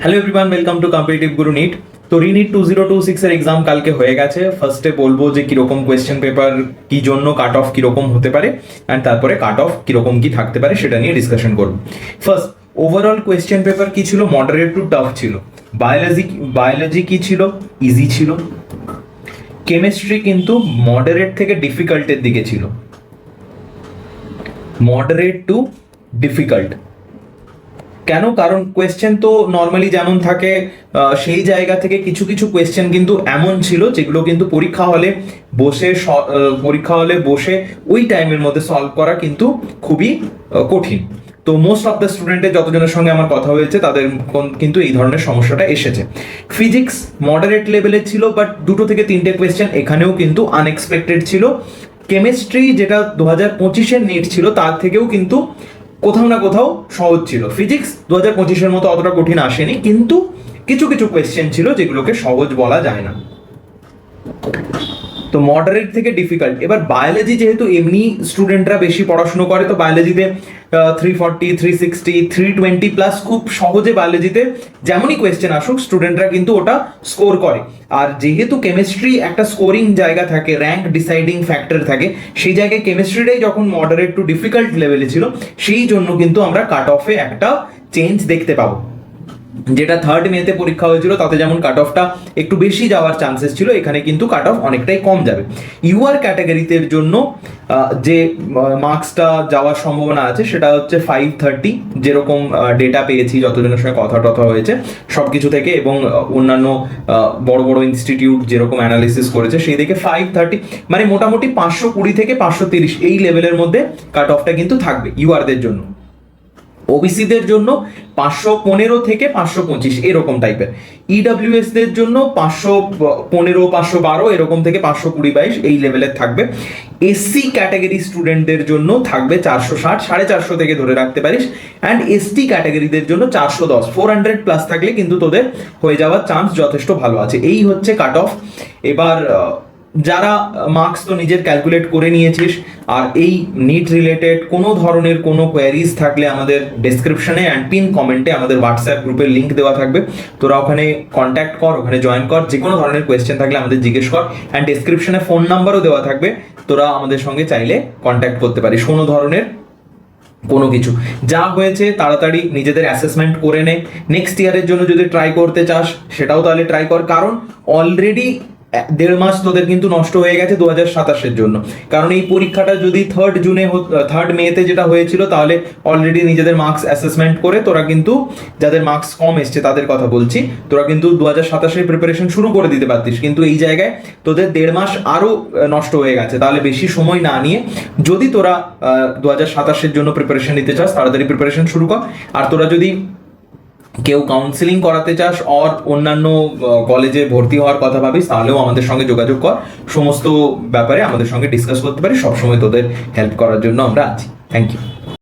Hello everyone, welcome to competitive Guru NEET. তো রিনিট 2026 এর exam কালকে হয়ে গেছে। ফার্স্টে বলবো যে কিরকম কোয়েশ্চেন পেপার, কি জন্য কাট অফ কিরকম হতে পারে, অ্যান্ড তারপরে কাট অফ কিরকম কি থাকতে পারে সেটা নিয়ে ডিসকাশন করব। ফার্স্ট, ওভারঅল কোয়েশ্চেন পেপার কি ছিল? মডারেট টু টাফ ছিল। বায়োলজি কি ছিল? ইজি ছিল। কেমিস্ট্রি কিন্তু মডারেট থেকে ডিফিকাল্টের দিকে ছিল। মডারেট টু ডিফিকাল্ট কেন? কারণ কোয়েশ্চেন তো নর্মালি যেমন থাকে সেই জায়গা থেকে কিছু কিছু কোয়েশ্চেন কিন্তু এমন ছিল যেগুলো কিন্তু পরীক্ষা হলে বসে ওই টাইমের মধ্যে সলভ করা কিন্তু খুবই কঠিন। তো মোস্ট অফ দ্য স্টুডেন্টের যতজনের সঙ্গে আমার কথা হয়েছে তাদের কিন্তু এই ধরনের সমস্যাটা এসেছে। ফিজিক্স মডারেট লেভেলের ছিল, বাট 2 থেকে 3টে কোয়েশ্চেন এখানেও কিন্তু আনএক্সপেক্টেড ছিল। কেমিস্ট্রি যেটা 2025-এর নিট ছিল তার থেকেও কিন্তু কোথাও না কোথাও সহজ ছিল। ফিজিক্স 2025-এর মতো অতটা কঠিন আসেনি, কিন্তু কিছু কিছু কোয়েশ্চেন ছিল যেগুলোকে সহজ বলা যায় না। তো মডারেট থেকে ডিফিকাল্ট। এবার বায়োলজি যেহেতু এমনি স্টুডেন্টরা বেশি পড়াশুনো করে, তো বায়োলজিতে 340, 360, 320 প্লাস খুব সহজে বায়োলজিতে যেমনই কোয়েশ্চেন আসুক স্টুডেন্টরা কিন্তু ওটা স্কোর করে। আর যেহেতু কেমিস্ট্রি একটা স্কোরিং জায়গা থাকে, র্যাঙ্ক ডিসাইডিং ফ্যাক্টর থাকে, সেই জায়গায় কেমিস্ট্রিটাই যখন মডারেট টু ডিফিকাল্ট লেভেলে ছিল, সেই জন্য কিন্তু আমরা কাট অফে একটা চেঞ্জ দেখতে পাবো। যেটা 3rd মেতে পরীক্ষা হয়েছিল তাতে যেমন কাট অফটা একটু বেশি যাওয়ার চান্সেস ছিল, এখানে কিন্তু কাট অফ অনেকটাই কম যাবে। ইউআর ক্যাটাগরিতে জন্য যে মার্কসটা যাওয়ার সম্ভাবনা আছে সেটা হচ্ছে 530, যেরকম ডেটা পেয়েছি, যতজনের সঙ্গে কথা হয়েছে সবকিছু থেকে, এবং অন্যান্য বড় বড় ইনস্টিটিউট যেরকম অ্যানালিসিস করেছে সেই দিকে 530, মানে মোটামুটি 520 থেকে 530 এই লেভেলের মধ্যে কাট অফটা কিন্তু থাকবে ইউআরদের জন্য। ওবিসিদের জন্য 515 থেকে 525 এরকম টাইপের। ইডব্লিউএস দের জন্য 515, 512 এরকম থেকে 520-22 এই লেভেলের থাকবে। এসসি ক্যাটাগরি স্টুডেন্টদের জন্য থাকবে 460, 450 থেকে ধরে রাখতে পারিস। অ্যান্ড এসটি ক্যাটাগরিদের জন্য 410, 400 প্লাস থাকলে কিন্তু তোদের হয়ে যাওয়ার চান্স যথেষ্ট ভালো আছে। এই হচ্ছে কাট অফ। এবার যারা মার্কস তো নিজের ক্যালকুলেট করে নিয়েছিস, আর এই নিট রিলেটেড কোনো ধরনের কোনো কোয়ারিজ থাকলে আমাদের ডেসক্রিপশনে অ্যান্ড পিন কমেন্টে আমাদের হোয়াটসঅ্যাপ গ্রুপের লিঙ্ক দেওয়া থাকবে, তোরা ওখানে কন্ট্যাক্ট কর, ওখানে জয়েন কর। যে কোনো ধরনের কোয়েশ্চেন থাকলে আমাদের জিজ্ঞেস কর, অ্যান্ড ডেসক্রিপশনে ফোন নাম্বারও দেওয়া থাকবে, তোরা আমাদের সঙ্গে চাইলে কন্ট্যাক্ট করতে পারিস। কোনো ধরনের কোনো কিছু যা হয়েছে তাড়াতাড়ি নিজেদের অ্যাসেসমেন্ট করে নে। নেক্সট ইয়ারের জন্য যদি ট্রাই করতে চাস সেটাও তাহলে ট্রাই কর, কারণ অলরেডি 1.5 মাস তোদের কিন্তু নষ্ট হয়ে গেছে 2027-এর জন্য। কারণ এই পরীক্ষাটা যদি 3rd মেতে যেটা হয়েছিল, তাহলে অলরেডি নিজেদের মার্কস অ্যাসেসমেন্ট করে তোরা কিন্তু, যাদের মার্কস কম এসছে তাদের কথা বলছি, তোরা কিন্তু 2027-এর প্রিপারেশন শুরু করে দিতে পারতিস, কিন্তু এই জায়গায় তোদের 1.5 মাস আরো নষ্ট হয়ে গেছে। তাহলে বেশি সময় না নিয়ে যদি তোরা 2027-এর জন্য প্রিপারেশন নিতে চাস, তাড়াতাড়ি প্রিপারেশন শুরু কর। আর তোরা যদি কেউ কাউন্সিলিং করাতে চাস আর অন্যান্য কলেজে ভর্তি হওয়ার কথা ভাবিস, তাহলেও আমাদের সঙ্গে যোগাযোগ কর। সমস্ত ব্যাপারে আমাদের সঙ্গে ডিসকাস করতে পারি, সবসময় তোদের হেল্প করার জন্য আমরা আছি। Thank you.